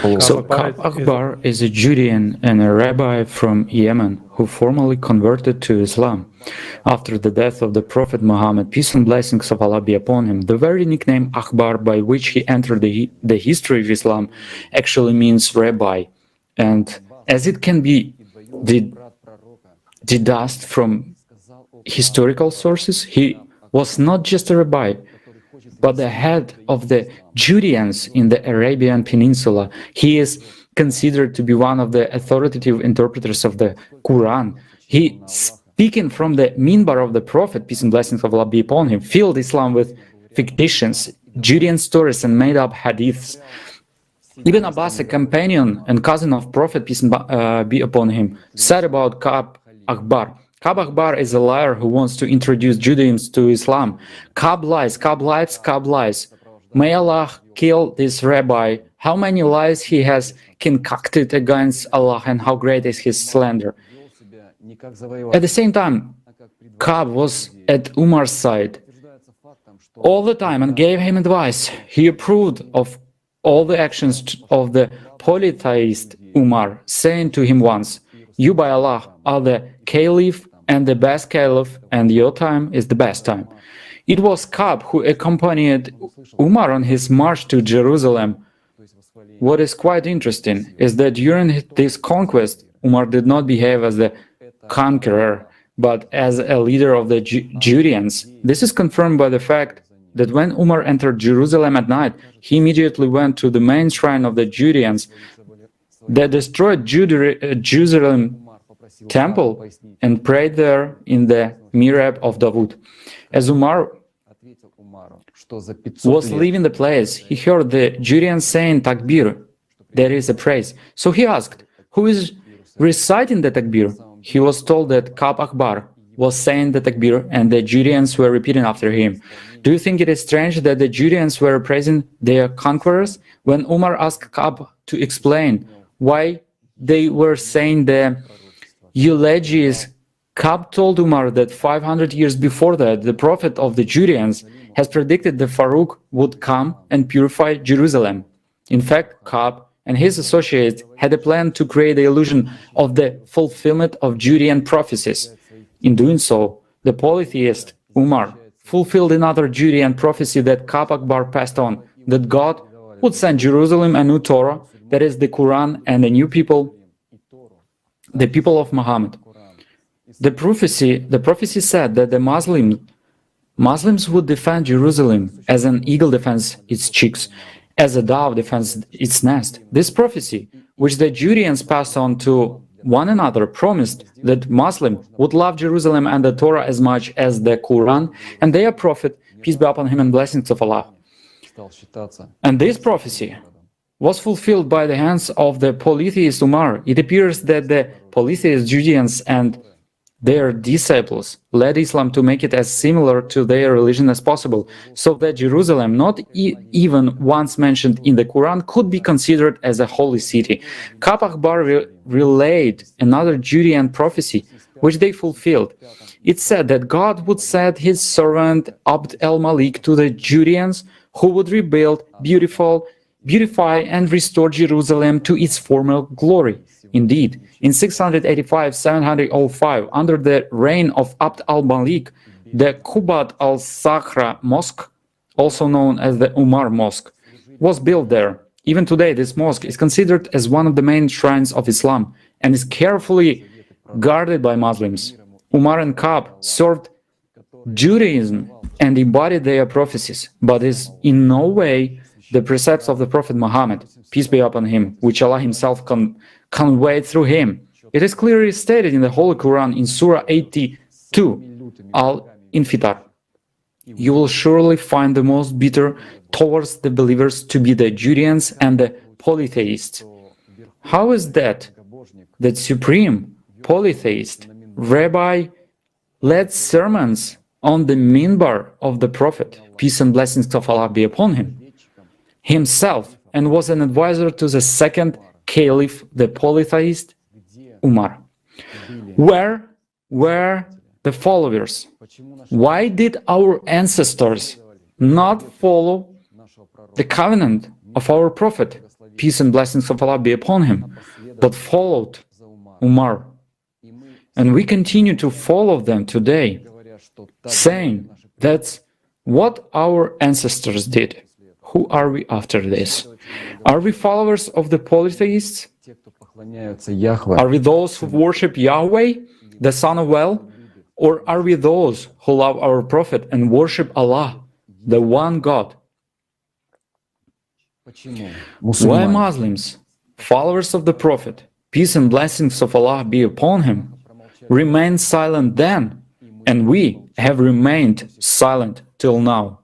So Ka'ab Ahbar is a Judean and a rabbi from Yemen who formally converted to Islam after the death of the Prophet Muhammad, peace and blessings of Allah be upon him. The very nickname Ahbar by which he entered the history of Islam actually means rabbi, and as it can be deduced from historical sources, he was not just a rabbi, but the head of the Judeans in the Arabian Peninsula. He is considered to be one of the authoritative interpreters of the Quran. He, speaking from the minbar of the Prophet, peace and blessings of Allah be upon him, filled Islam with fictions, Judean stories, and made-up hadiths. Ibn Abbas, a companion and cousin of Prophet, peace and be upon him, said about Ka'ab Ahbar, Ka'ab Ahbar is a liar who wants to introduce Judaism to Islam. Ka'ab lies, Ka'ab lies, Ka'ab lies. May Allah kill this rabbi. How many lies he has concocted against Allah, and how great is his slander. At the same time, Ka'ab was at Umar's side all the time and gave him advice. He approved of all the actions of the polytheist Umar, saying to him once, "You by Allah are the caliph and the best caliph, and your time is the best time." It was Ka'ab who accompanied Umar on his march to Jerusalem. What is quite interesting is that during this conquest, Umar did not behave as the conqueror, but as a leader of the Judeans. This is confirmed by the fact that when Umar entered Jerusalem at night, he immediately went to the main shrine of the Judeans. They destroyed Jerusalem temple and prayed there in the mihrab of Dawood. As Umar was leaving the place, he heard the Judeans saying takbir, that is a praise. So he asked, who is reciting the takbir? He was told that Ka'ab Ahbar was saying the takbir and the Judeans were repeating after him. Do you think it is strange that the Judeans were praising their conquerors? When Umar asked Ka'ab to explain why they were saying the eulogies, Ka'ab told Umar that 500 years before that, the prophet of the Judeans has predicted that Farouk would come and purify Jerusalem. In fact, Ka'ab and his associates had a plan to create the illusion of the fulfillment of Judean prophecies. In doing so, the polytheist Umar fulfilled another Judean prophecy that Ka'ab Ahbar passed on, that God would send Jerusalem a new Torah, that is the Quran, and a new people, the people of Muhammad. The prophecy said that the Muslims would defend Jerusalem as an eagle defends its chicks, as a dove defends its nest. This prophecy, which the Judeans passed on to one another, promised that Muslims would love Jerusalem and the Torah as much as the Quran and their prophet, peace be upon him and blessings of Allah. And this prophecy was fulfilled by the hands of the polytheist Umar. It appears that the polytheist Judeans and their disciples led Islam to make it as similar to their religion as possible, so that Jerusalem, not even once mentioned in the Quran, could be considered as a holy city. Ka'ab Ahbar relayed another Judean prophecy, which they fulfilled. It said that God would send his servant Abd al-Malik to the Judeans, who would rebuild, beautify and restore Jerusalem to its former glory. Indeed, in 685-705, under the reign of Abd al-Malik, the Qubat al-Sakhra Mosque, also known as the Umar Mosque, was built there. Even today, this mosque is considered as one of the main shrines of Islam and is carefully guarded by Muslims. Umar and Ka'ab served Judaism and embodied their prophecies, but is in no way the precepts of the Prophet Muhammad, peace be upon him, which Allah himself conveyed through him. It is clearly stated in the Holy Quran in Surah 82, Al-Infitar. You will surely find the most bitter towards the believers to be the Judeans and the polytheists. How is that supreme polytheist rabbi led sermons on the minbar of the Prophet, peace and blessings of Allah be upon him, himself, and was an advisor to the second caliph, the polytheist Umar? Where were the followers? Why did our ancestors not follow the covenant of our Prophet, peace and blessings of Allah be upon him, but followed Umar. And we continue to follow them today, saying that's what our ancestors did. Who are we after this? Are we followers of the polytheists? Are we those who worship Yahweh, the Son of well? Or are we those who love our Prophet and worship Allah, the one God? Why Muslims, followers of the Prophet, peace and blessings of Allah be upon him, remained silent then, and we have remained silent till now?